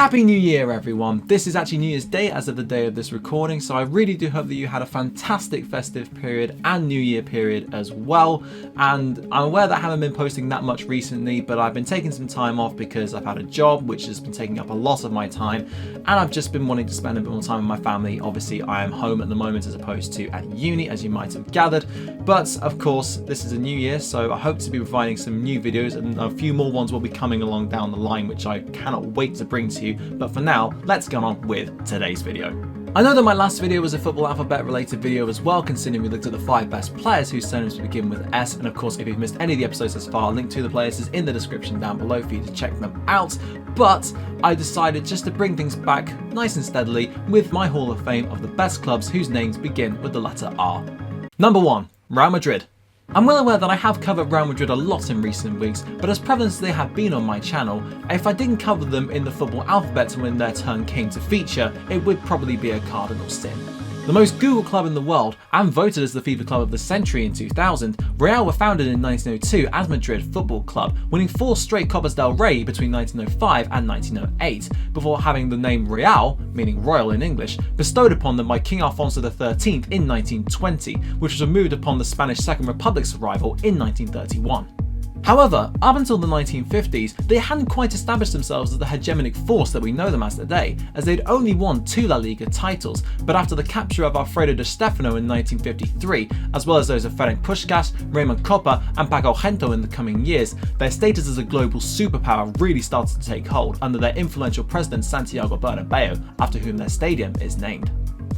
Happy New Year, everyone. This is actually New Year's Day as of the day of this recording, so I really do hope that you had a fantastic festive period and New Year period as well. And I'm aware that I haven't been posting that much recently, but I've been taking some time off because I've had a job which has been taking up a lot of my time, and I've just been wanting to spend a bit more time with my family. Obviously, I am home at the moment as opposed to at uni, as you might have gathered. But of course, this is a new year, so I hope to be providing some new videos, and a few more ones will be coming along down the line, which I cannot wait to bring to you. But for now, let's get on with today's video. I know that my last video was a football alphabet related video as well, considering we looked at the 5 best players whose surnames begin with S, and of course if you've missed any of the episodes thus far, a link to the players is in the description down below for you to check them out. But I decided just to bring things back nice and steadily with my Hall of Fame of the best clubs whose names begin with the letter R. Number 1. Real Madrid. I'm well aware that I have covered Real Madrid a lot in recent weeks, but as prevalent as they have been on my channel, if I didn't cover them in the football alphabet when their turn came to feature, it would probably be a cardinal sin. The most Googled club in the world, and voted as the FIFA Club of the Century in 2000, Real were founded in 1902 as Madrid Football Club, winning 4 straight Copas del Rey between 1905 and 1908, before having the name Real, meaning royal in English, bestowed upon them by King Alfonso XIII in 1920, which was removed upon the Spanish Second Republic's arrival in 1931. However, up until the 1950s, they hadn't quite established themselves as the hegemonic force that we know them as today, as they'd only won 2 La Liga titles, but after the capture of Alfredo Di Stefano in 1953, as well as those of Ferenc Puskás, Raymond Kopa and Paco Gento in the coming years, their status as a global superpower really started to take hold under their influential president Santiago Bernabeu, after whom their stadium is named.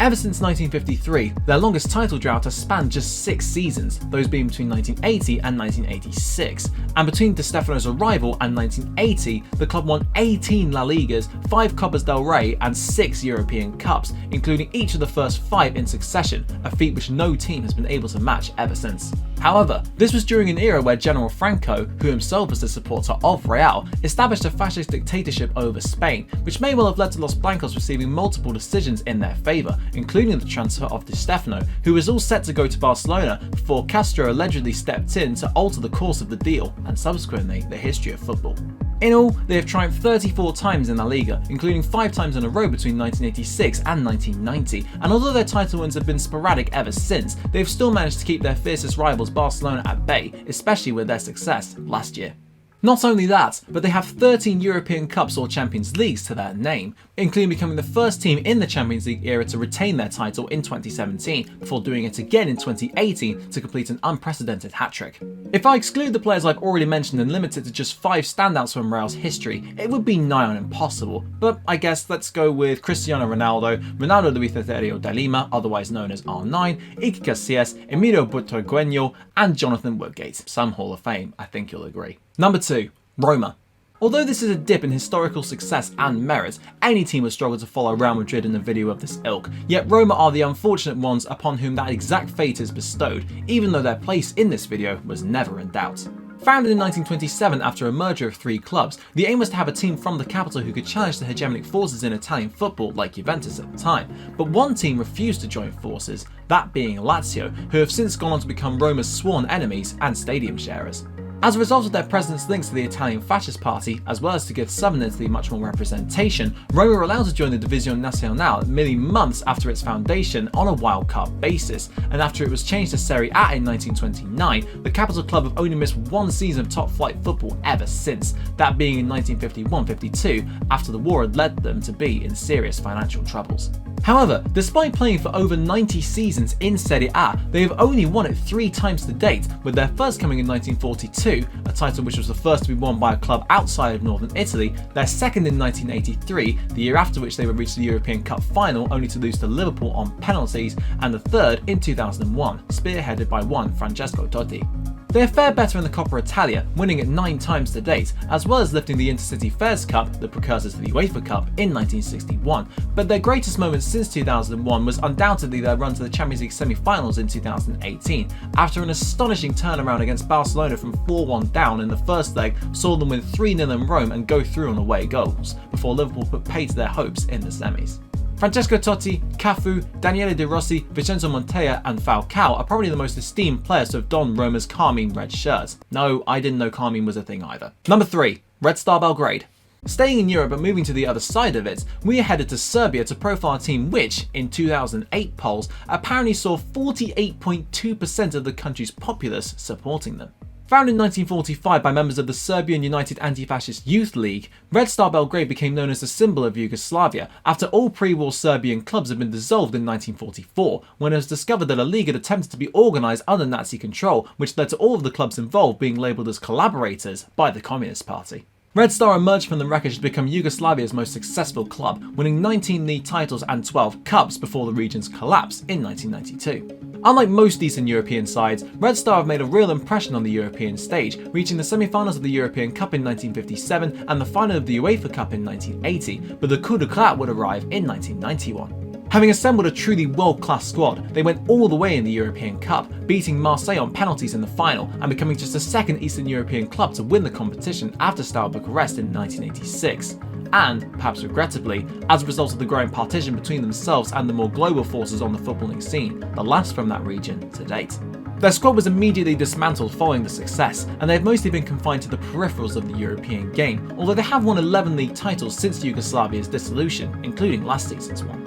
Ever since 1953, their longest title drought has spanned just 6 seasons, those being between 1980 and 1986, and between Di Stefano's arrival and 1980, the club won 18 La Ligas, 5 Copas del Rey and 6 European Cups, including each of the first 5 in succession, a feat which no team has been able to match ever since. However, this was during an era where General Franco, who himself was a supporter of Real, established a fascist dictatorship over Spain, which may well have led to Los Blancos receiving multiple decisions in their favour, including the transfer of Di Stefano, who was all set to go to Barcelona before Castro allegedly stepped in to alter the course of the deal, and subsequently the history of football. In all, they have triumphed 34 times in La Liga, including 5 times in a row between 1986 and 1990, and although their title wins have been sporadic ever since, they've still managed to keep their fiercest rivals Barcelona at bay, especially with their success last year. Not only that, but they have 13 European Cups or Champions Leagues to their name, including becoming the first team in the Champions League era to retain their title in 2017, before doing it again in 2018 to complete an unprecedented hat-trick. If I exclude the players I've already mentioned and limit it to just 5 standouts from Real's history, it would be nigh on impossible, but I guess let's go with Cristiano Ronaldo, Ronaldo Luis Nazario de Lima, otherwise known as R9, Iker Casillas, Emilio Butragueño, and Jonathan Woodgate. Some Hall of Fame, I think you'll agree. Number 2. Roma. Although this is a dip in historical success and merit, any team would struggle to follow Real Madrid in a video of this ilk, yet Roma are the unfortunate ones upon whom that exact fate is bestowed, even though their place in this video was never in doubt. Founded in 1927 after a merger of 3 clubs, the aim was to have a team from the capital who could challenge the hegemonic forces in Italian football like Juventus at the time, but one team refused to join forces, that being Lazio, who have since gone on to become Roma's sworn enemies and stadium sharers. As a result of their president's links to the Italian Fascist Party, as well as to give Southern Italy much more representation, Roma were allowed to join the Divisione Nazionale merely months after its foundation on a wildcard basis, and after it was changed to Serie A in 1929, the capital club have only missed 1 season of top-flight football ever since, that being in 1951-52, after the war had led them to be in serious financial troubles. However, despite playing for over 90 seasons in Serie A, they have only won it 3 times to date, with their first coming in 1942, a title which was the first to be won by a club outside of northern Italy, their second in 1983, the year after which they would reach the European Cup final only to lose to Liverpool on penalties, and the third in 2001, spearheaded by one Francesco Totti. They have fared better in the Coppa Italia, winning it 9 times to date, as well as lifting the Intercity Fairs Cup, the precursors to the UEFA Cup, in 1961, but their greatest moment since 2001 was undoubtedly their run to the Champions League semi-finals in 2018, after an astonishing turnaround against Barcelona from 4-1 down in the first leg saw them win 3-0 in Rome and go through on away goals, before Liverpool put paid to their hopes in the semis. Francesco Totti, Cafu, Daniele De Rossi, Vincenzo Montella and Falcao are probably the most esteemed players to have donned Roma's carmine red shirts. No, I didn't know carmine was a thing either. Number 3. Red Star Belgrade. Staying in Europe but moving to the other side of it, we are headed to Serbia to profile a team which, in 2008 polls, apparently saw 48.2% of the country's populace supporting them. Founded in 1945 by members of the Serbian United Anti-Fascist Youth League, Red Star Belgrade became known as the symbol of Yugoslavia after all pre-war Serbian clubs had been dissolved in 1944, when it was discovered that a league had attempted to be organised under Nazi control, which led to all of the clubs involved being labelled as collaborators by the Communist Party. Red Star emerged from the wreckage to become Yugoslavia's most successful club, winning 19 league titles and 12 cups before the region's collapse in 1992. Unlike most Eastern European sides, Red Star have made a real impression on the European stage, reaching the semi-finals of the European Cup in 1957 and the final of the UEFA Cup in 1980, but the coup de grace would arrive in 1991. Having assembled a truly world-class squad, they went all the way in the European Cup, beating Marseille on penalties in the final and becoming just the second Eastern European club to win the competition after Star Bucharest in 1986. And, perhaps regrettably, as a result of the growing partition between themselves and the more global forces on the footballing scene, the last from that region to date. Their squad was immediately dismantled following the success, and they have mostly been confined to the peripherals of the European game, although they have won 11 league titles since Yugoslavia's dissolution, including last season's one.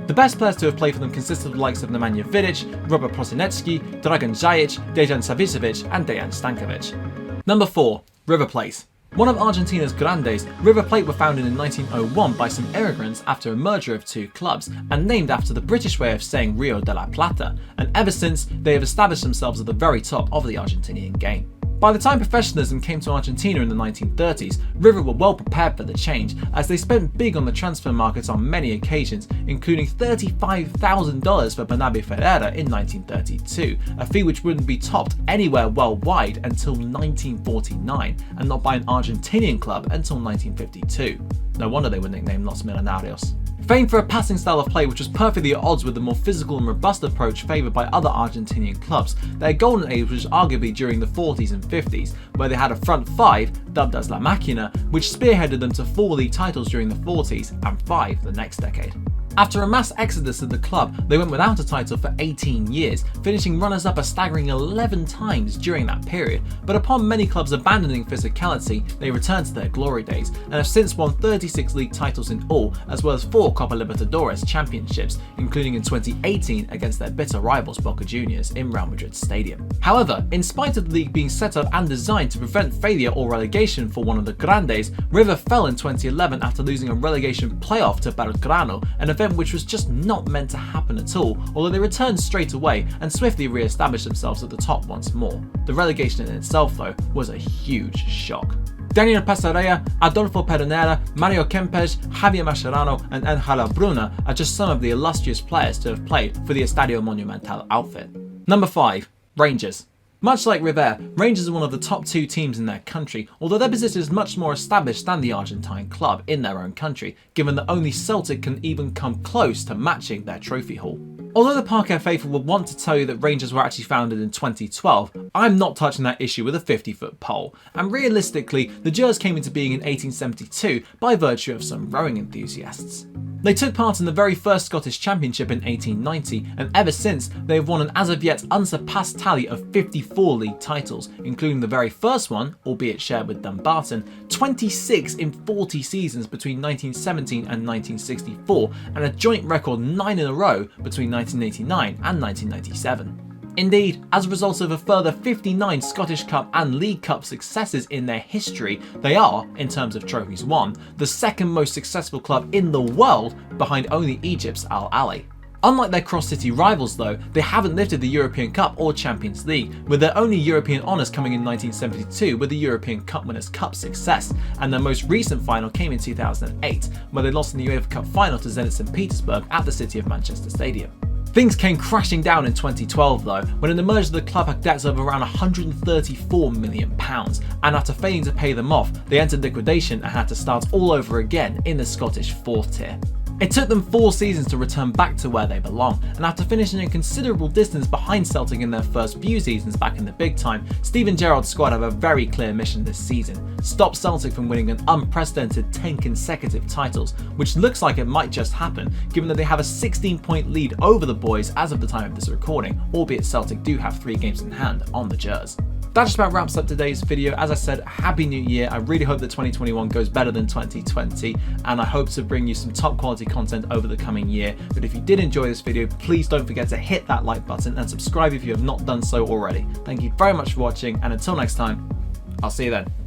The best players to have played for them consist of the likes of Nemanja Vidic, Robert Prosinecki, Dragan Djajic, Dejan Savicevic and Dejan Stankovic. Number 4. River Plate. One of Argentina's grandes, River Plate were founded in 1901 by some immigrants after a merger of two clubs, and named after the British way of saying Rio de la Plata, and ever since they have established themselves at the very top of the Argentinian game. By the time professionalism came to Argentina in the 1930s, River were well prepared for the change, as they spent big on the transfer markets on many occasions, including $35,000 for Bernabé Ferreira in 1932, a fee which wouldn't be topped anywhere worldwide until 1949, and not by an Argentinian club until 1952. No wonder they were nicknamed Los Millonarios. Famed for a passing style of play which was perfectly at odds with the more physical and robust approach favoured by other Argentinian clubs, their golden age was arguably during the 40s and 50s, where they had a front five, dubbed as La Máquina, which spearheaded them to 4 league titles during the 40s and 5 the next decade. After a mass exodus of the club, they went without a title for 18 years, finishing runners-up a staggering 11 times during that period, but upon many clubs abandoning physicality, they returned to their glory days, and have since won 36 league titles in all, as well as 4 Copa Libertadores championships, including in 2018 against their bitter rivals Boca Juniors in Real Madrid Stadium. However, in spite of the league being set up and designed to prevent failure or relegation for one of the grandes, River fell in 2011 after losing a relegation playoff to Belgrano, an event which was just not meant to happen at all, although they returned straight away and swiftly re-established themselves at the top once more. The relegation in itself, though, was a huge shock. Daniel Passarella, Adolfo Pedernera, Mario Kempes, Javier Mascherano and Angela Bruna are just some of the illustrious players to have played for the Estadio Monumental outfit. Number 5. Rangers. Much like River, Rangers are one of the top 2 teams in their country, although their position is much more established than the Argentine club in their own country, given that only Celtic can even come close to matching their trophy haul. Although the Parquet faithful would want to tell you that Rangers were actually founded in 2012, I'm not touching that issue with a 50-foot pole, and realistically, the Gers came into being in 1872 by virtue of some rowing enthusiasts. They took part in the very first Scottish Championship in 1890, and ever since, they have won an as of yet unsurpassed tally of 54 league titles, including the very first one, albeit shared with Dumbarton, 26 in 40 seasons between 1917 and 1964, and a joint record 9 in a row between 1989 and 1997. Indeed, as a result of a further 59 Scottish Cup and League Cup successes in their history, they are, in terms of trophies won, the second most successful club in the world behind only Egypt's Al Ahly. Unlike their cross-city rivals though, they haven't lifted the European Cup or Champions League, with their only European honours coming in 1972 with the European Cup Winners' Cup success, and their most recent final came in 2008, where they lost in the UEFA Cup final to Zenit St Petersburg at the City of Manchester Stadium. Things came crashing down in 2012 though, when it emerged that the club had debts of around £134 million, and after failing to pay them off, they entered liquidation and had to start all over again in the Scottish 4th tier. It took them 4 seasons to return back to where they belong, and after finishing a considerable distance behind Celtic in their first few seasons back in the big time, Steven Gerrard's squad have a very clear mission this season: stop Celtic from winning an unprecedented 10 consecutive titles, which looks like it might just happen, given that they have a 16-point lead over the boys as of the time of this recording, albeit Celtic do have 3 games in hand on the Gers. that just about wraps up today's video. As I said, Happy New Year. I really hope that 2021 goes better than 2020, and I hope to bring you some top quality content over the coming year. But if you did enjoy this video, please don't forget to hit that like button and subscribe if you have not done so already. Thank you very much for watching, and until next time, I'll see you then.